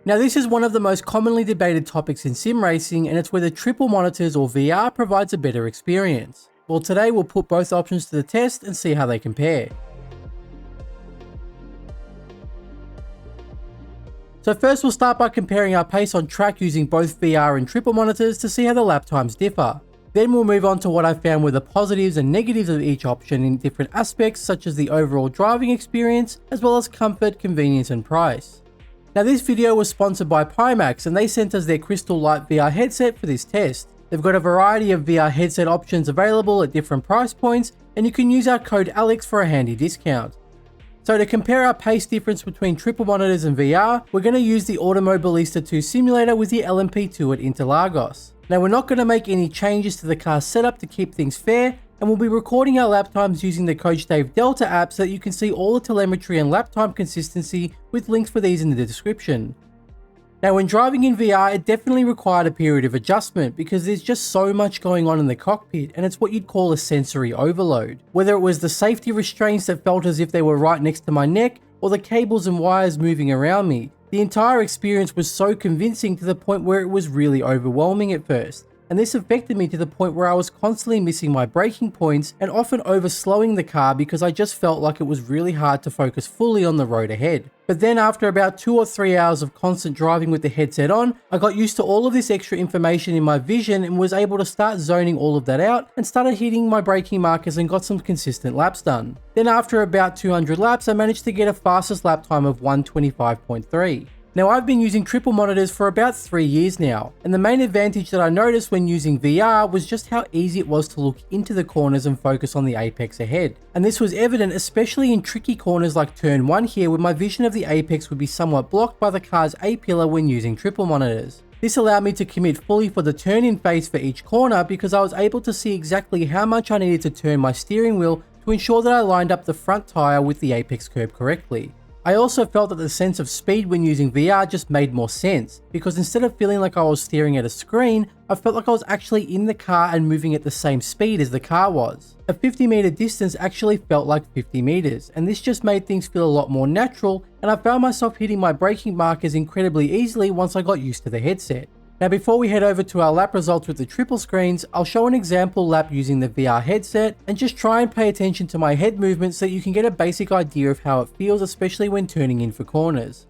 Now this is one of the most commonly debated topics in sim racing, and it's whether triple monitors or VR provides a better experience. Well, today we'll put both options to the test and see how they compare. So first we'll start by comparing our pace on track using both VR and triple monitors to see how the lap times differ. Then we'll move on to what I found were the positives and negatives of each option in different aspects, such as the overall driving experience, as well as comfort, convenience and price. Now this video was sponsored by PIMAX, and they sent us their Crystal Light VR headset for this test. They've got a variety of VR headset options available at different price points, and you can use our code ALEX for a handy discount. So to compare our pace difference between triple monitors and VR, we're going to use the Automobilista 2 simulator with the LMP2 at Interlagos. Now we're not going to make any changes to the car setup to keep things fair, and we'll be recording our lap times using the Coach Dave Delta app so that you can see all the telemetry and lap time consistency, with links for these in the description. Now when driving in VR, it definitely required a period of adjustment because there's just so much going on in the cockpit, and it's what you'd call a sensory overload. Whether it was the safety restraints that felt as if they were right next to my neck, or the cables and wires moving around me, the entire experience was so convincing to the point where it was really overwhelming at first. And this affected me to the point where I was constantly missing my braking points and often overslowing the car because I just felt like it was really hard to focus fully on the road ahead. But then after about 2 or 3 hours of constant driving with the headset on, I got used to all of this extra information in my vision and was able to start zoning all of that out and started hitting my braking markers and got some consistent laps done. Then after about 200 laps, I managed to get a fastest lap time of 1:25.3. Now I've been using triple monitors for about 3 years now, and the main advantage that I noticed when using VR was just how easy it was to look into the corners and focus on the apex ahead. And this was evident especially in tricky corners like turn 1 here, where my vision of the apex would be somewhat blocked by the car's A-pillar when using triple monitors. This allowed me to commit fully for the turn-in phase for each corner because I was able to see exactly how much I needed to turn my steering wheel to ensure that I lined up the front tyre with the apex curb correctly. I also felt that the sense of speed when using VR just made more sense, because instead of feeling like I was staring at a screen, I felt like I was actually in the car and moving at the same speed as the car was. A 50-meter distance actually felt like 50 meters, and this just made things feel a lot more natural, and I found myself hitting my braking markers incredibly easily once I got used to the headset. Now before we head over to our lap results with the triple screens, I'll show an example lap using the VR headset and just try and pay attention to my head movement so that you can get a basic idea of how it feels, especially when turning in for corners.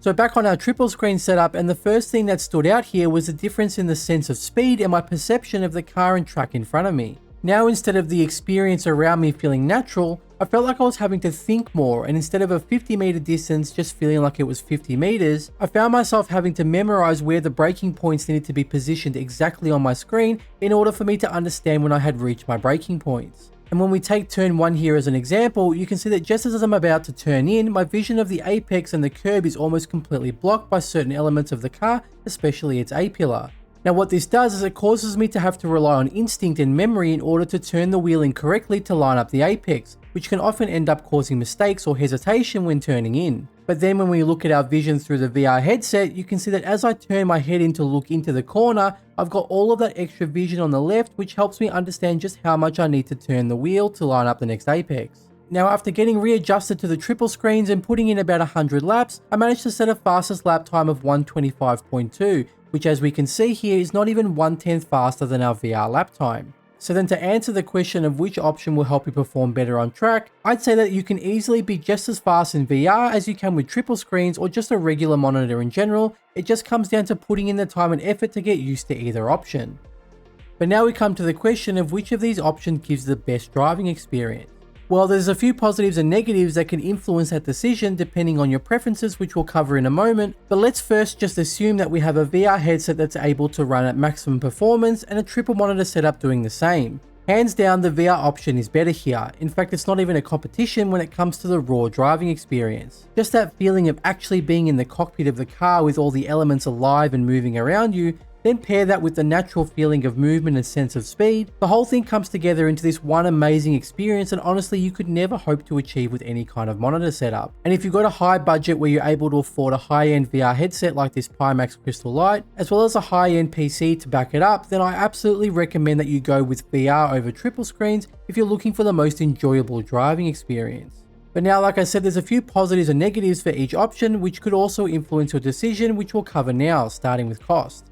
So back on our triple screen setup, and the first thing that stood out here was the difference in the sense of speed and my perception of the car and track in front of me. Now instead of the experience around me feeling natural, I felt like I was having to think more, and instead of a 50-meter distance just feeling like it was 50 meters, I found myself having to memorize where the braking points needed to be positioned exactly on my screen in order for me to understand when I had reached my braking points. And when we take turn 1 here as an example, you can see that just as I'm about to turn in, my vision of the apex and the curb is almost completely blocked by certain elements of the car, especially its A-pillar. Now what this does is it causes me to have to rely on instinct and memory in order to turn the wheel in correctly to line up the apex, which can often end up causing mistakes or hesitation when turning in. But then when we look at our vision through the VR headset, you can see that as I turn my head in to look into the corner, I've got all of that extra vision on the left, which helps me understand just how much I need to turn the wheel to line up the next apex. Now after getting readjusted to the triple screens and putting in about 100 laps, I managed to set a fastest lap time of 1:25.2, which as we can see here is not even 1/10 faster than our VR lap time. So then to answer the question of which option will help you perform better on track, I'd say that you can easily be just as fast in VR as you can with triple screens or just a regular monitor in general. It just comes down to putting in the time and effort to get used to either option. But now we come to the question of which of these options gives the best driving experience. Well, there's a few positives and negatives that can influence that decision depending on your preferences, which we'll cover in a moment, but let's first just assume that we have a VR headset that's able to run at maximum performance and a triple monitor setup doing the same. Hands down, the VR option is better here. In fact, it's not even a competition when it comes to the raw driving experience. Just that feeling of actually being in the cockpit of the car with all the elements alive and moving around you, then pair that with the natural feeling of movement and sense of speed, the whole thing comes together into this one amazing experience, and honestly you could never hope to achieve with any kind of monitor setup. And if you've got a high budget where you're able to afford a high-end VR headset like this PIMAX Crystal Light, as well as a high-end PC to back it up, then I absolutely recommend that you go with VR over triple screens if you're looking for the most enjoyable driving experience. But now, like I said, there's a few positives and negatives for each option which could also influence your decision, which we'll cover now, starting with cost.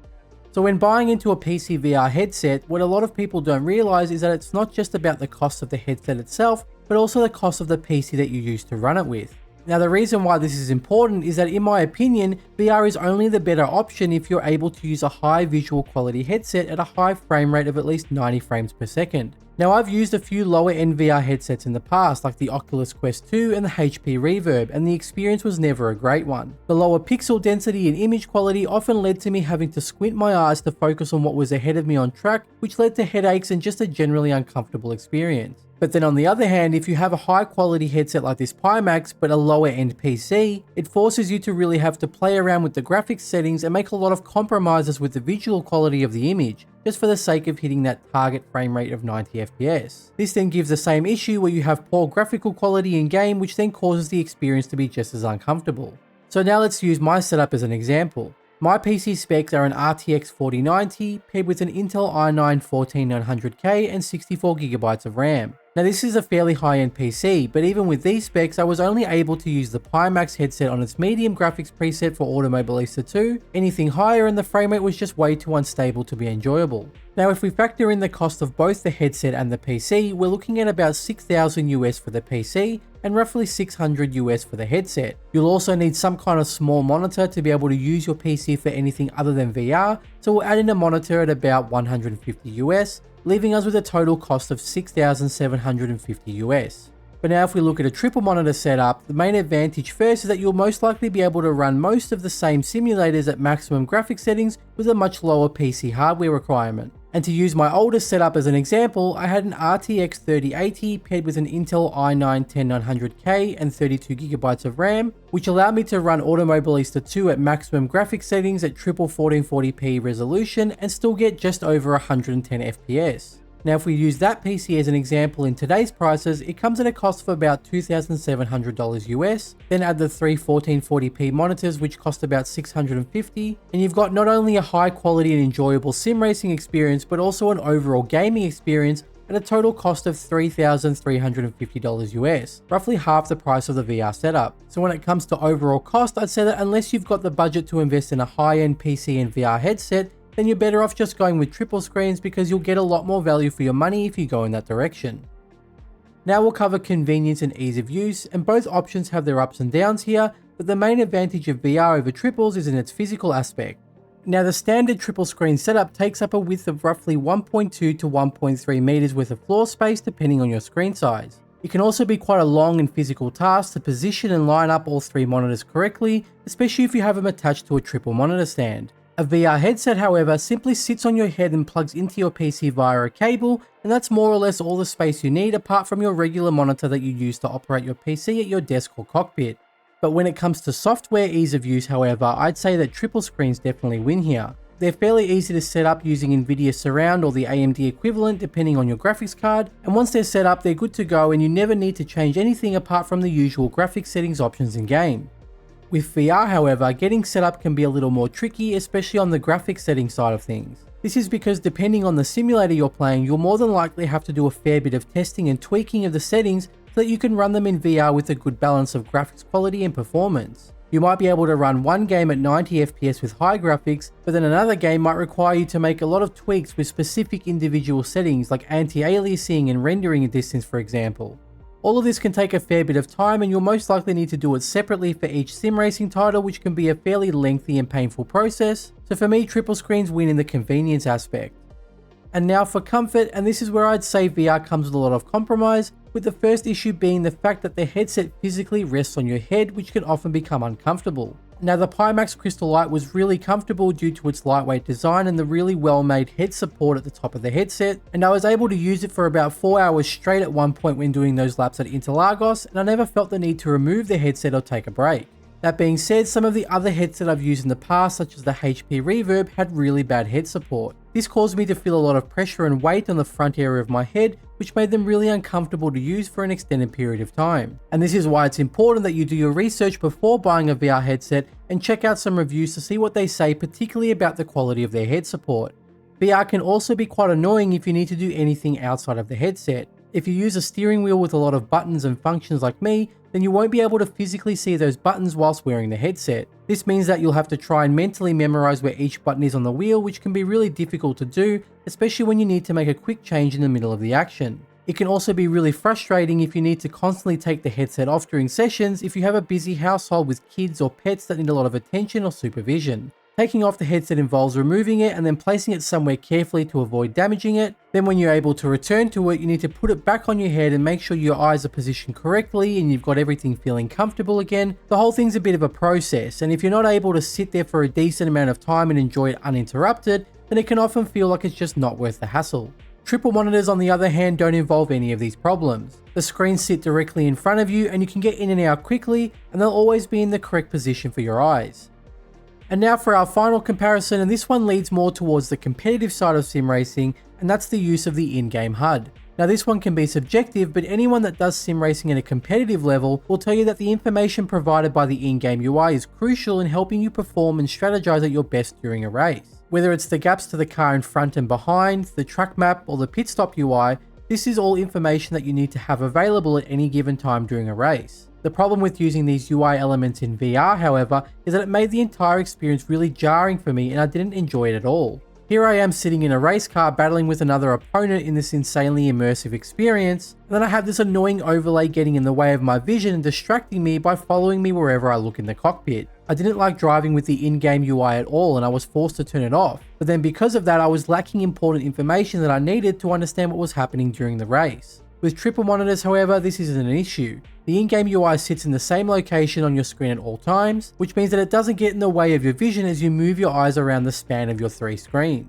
So when buying into a PC VR headset, what a lot of people don't realize is that it's not just about the cost of the headset itself, but also the cost of the PC that you use to run it with. Now the reason why this is important is that in my opinion, VR is only the better option if you're able to use a high visual quality headset at a high frame rate of at least 90 frames per second. Now I've used a few lower end VR headsets in the past, like the Oculus Quest 2 and the HP Reverb, and the experience was never a great one. The lower pixel density and image quality often led to me having to squint my eyes to focus on what was ahead of me on track, which led to headaches and just a generally uncomfortable experience. But then on the other hand, if you have a high quality headset like this PIMAX but a lower end PC, it forces you to really have to play around with the graphics settings and make a lot of compromises with the visual quality of the image, just for the sake of hitting that target frame rate of 90 FPS. This then gives the same issue where you have poor graphical quality in game, which then causes the experience to be just as uncomfortable. So now let's use my setup as an example. My PC specs are an RTX 4090 paired with an Intel i9 14900K and 64GB of RAM. Now this is a fairly high-end PC, but even with these specs I was only able to use the PIMAX headset on its medium graphics preset for Automobilista 2, anything higher and the frame rate was just way too unstable to be enjoyable. Now if we factor in the cost of both the headset and the PC, we're looking at about $6,000 US for the PC and roughly $600 US for the headset. You'll also need some kind of small monitor to be able to use your PC for anything other than VR, so we'll add in a monitor at about $150 US, leaving us with a total cost of $6,750 US. But now if we look at a triple monitor setup, the main advantage first is that you'll most likely be able to run most of the same simulators at maximum graphics settings with a much lower PC hardware requirement. And to use my oldest setup as an example, I had an RTX 3080 paired with an Intel i9 10900K and 32GB of RAM, which allowed me to run Automobilista 2 at maximum graphics settings at triple 1440p resolution and still get just over 110 FPS. Now if we use that PC as an example in today's prices, it comes at a cost of about $2,700 US, then add the three 1440p monitors which cost about $650, and you've got not only a high quality and enjoyable sim racing experience but also an overall gaming experience at a total cost of $3,350 US, roughly half the price of the VR setup. So when it comes to overall cost, I'd say that unless you've got the budget to invest in a high-end PC and VR headset, then you're better off just going with triple screens because you'll get a lot more value for your money if you go in that direction. Now we'll cover convenience and ease of use, and both options have their ups and downs here, but the main advantage of VR over triples is in its physical aspect. Now the standard triple screen setup takes up a width of roughly 1.2 to 1.3 meters worth of floor space depending on your screen size. It can also be quite a long and physical task to position and line up all three monitors correctly, especially if you have them attached to a triple monitor stand. A VR headset, however, simply sits on your head and plugs into your PC via a cable, and that's more or less all the space you need apart from your regular monitor that you use to operate your PC at your desk or cockpit. But when it comes to software ease of use, however, I'd say that triple screens definitely win here. They're fairly easy to set up using Nvidia Surround or the AMD equivalent depending on your graphics card, and once they're set up they're good to go and you never need to change anything apart from the usual graphics settings options in game. With VR, however, getting set up can be a little more tricky, especially on the graphics settings side of things. This is because depending on the simulator you're playing, you'll more than likely have to do a fair bit of testing and tweaking of the settings so that you can run them in VR with a good balance of graphics quality and performance. You might be able to run one game at 90 FPS with high graphics, but then another game might require you to make a lot of tweaks with specific individual settings like anti-aliasing and rendering distance, for example. All of this can take a fair bit of time, and you'll most likely need to do it separately for each sim racing title, which can be a fairly lengthy and painful process. So for me, triple screens win in the convenience aspect. And now for comfort, and this is where I'd say VR comes with a lot of compromise, with the first issue being the fact that the headset physically rests on your head, which can often become uncomfortable. Now the PIMAX Crystal Light was really comfortable due to its lightweight design and the really well made head support at the top of the headset, and I was able to use it for about 4 hours straight at one point when doing those laps at Interlagos, and I never felt the need to remove the headset or take a break. That being said, some of the other headsets I've used in the past, such as the HP Reverb, had really bad head support. This caused me to feel a lot of pressure and weight on the front area of my head, which made them really uncomfortable to use for an extended period of time. And this is why it's important that you do your research before buying a VR headset and check out some reviews to see what they say, particularly about the quality of their head support. VR can also be quite annoying if you need to do anything outside of the headset. If you use a steering wheel with a lot of buttons and functions like me, then you won't be able to physically see those buttons whilst wearing the headset. This means that you'll have to try and mentally memorize where each button is on the wheel, which can be really difficult to do, especially when you need to make a quick change in the middle of the action. It can also be really frustrating if you need to constantly take the headset off during sessions if you have a busy household with kids or pets that need a lot of attention or supervision. Taking off the headset involves removing it and then placing it somewhere carefully to avoid damaging it. Then when you're able to return to it, you need to put it back on your head and make sure your eyes are positioned correctly and you've got everything feeling comfortable again. The whole thing's a bit of a process, and if you're not able to sit there for a decent amount of time and enjoy it uninterrupted, then it can often feel like it's just not worth the hassle. Triple monitors, on the other hand, don't involve any of these problems. The screens sit directly in front of you and you can get in and out quickly, and they'll always be in the correct position for your eyes. And now for our final comparison, and this one leads more towards the competitive side of sim racing, and that's the use of the in-game HUD. Now this one can be subjective, but anyone that does sim racing at a competitive level will tell you that the information provided by the in-game UI is crucial in helping you perform and strategize at your best during a race. Whether it's the gaps to the car in front and behind, the track map, or the pit stop UI, this is all information that you need to have available at any given time during a race. The problem with using these UI elements in VR, however, is that it made the entire experience really jarring for me and I didn't enjoy it at all. Here I am sitting in a race car battling with another opponent in this insanely immersive experience, and then I have this annoying overlay getting in the way of my vision and distracting me by following me wherever I look in the cockpit. I didn't like driving with the in-game UI at all and I was forced to turn it off, but then because of that I was lacking important information that I needed to understand what was happening during the race. With triple monitors, however, this isn't an issue. The in-game UI sits in the same location on your screen at all times, which means that it doesn't get in the way of your vision as you move your eyes around the span of your 3 screens.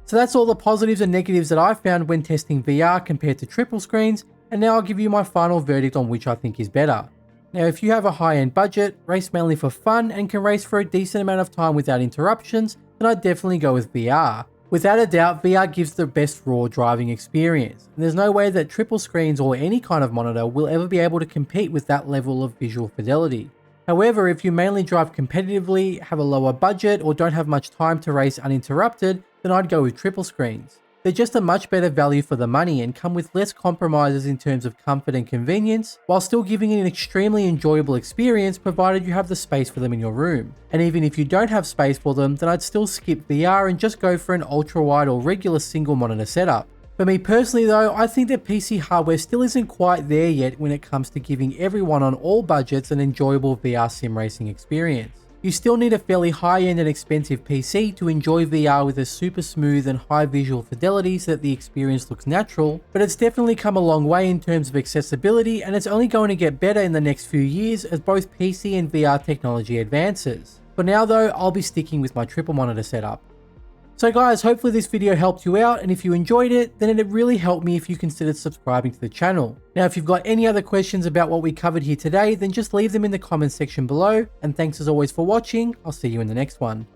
So that's all the positives and negatives that I found when testing VR compared to triple screens, and now I'll give you my final verdict on which I think is better. Now if you have a high-end budget, race mainly for fun, and can race for a decent amount of time without interruptions, then I'd definitely go with VR. Without a doubt, VR gives the best raw driving experience, and there's no way that triple screens or any kind of monitor will ever be able to compete with that level of visual fidelity. However, if you mainly drive competitively, have a lower budget, or don't have much time to race uninterrupted, then I'd go with triple screens. They're just a much better value for the money and come with less compromises in terms of comfort and convenience, while still giving an extremely enjoyable experience provided you have the space for them in your room. And even if you don't have space for them, then I'd still skip VR and just go for an ultra-wide or regular single monitor setup. For me personally though, I think that PC hardware still isn't quite there yet when it comes to giving everyone on all budgets an enjoyable VR sim racing experience. You still need a fairly high-end and expensive PC to enjoy VR with a super smooth and high visual fidelity so that the experience looks natural, but it's definitely come a long way in terms of accessibility, and it's only going to get better in the next few years as both PC and VR technology advances. For now though, I'll be sticking with my triple monitor setup. So guys, hopefully this video helped you out, and if you enjoyed it, then it'd really help me if you considered subscribing to the channel. Now if you've got any other questions about what we covered here today, then just leave them in the comments section below, and thanks as always for watching. I'll see you in the next one.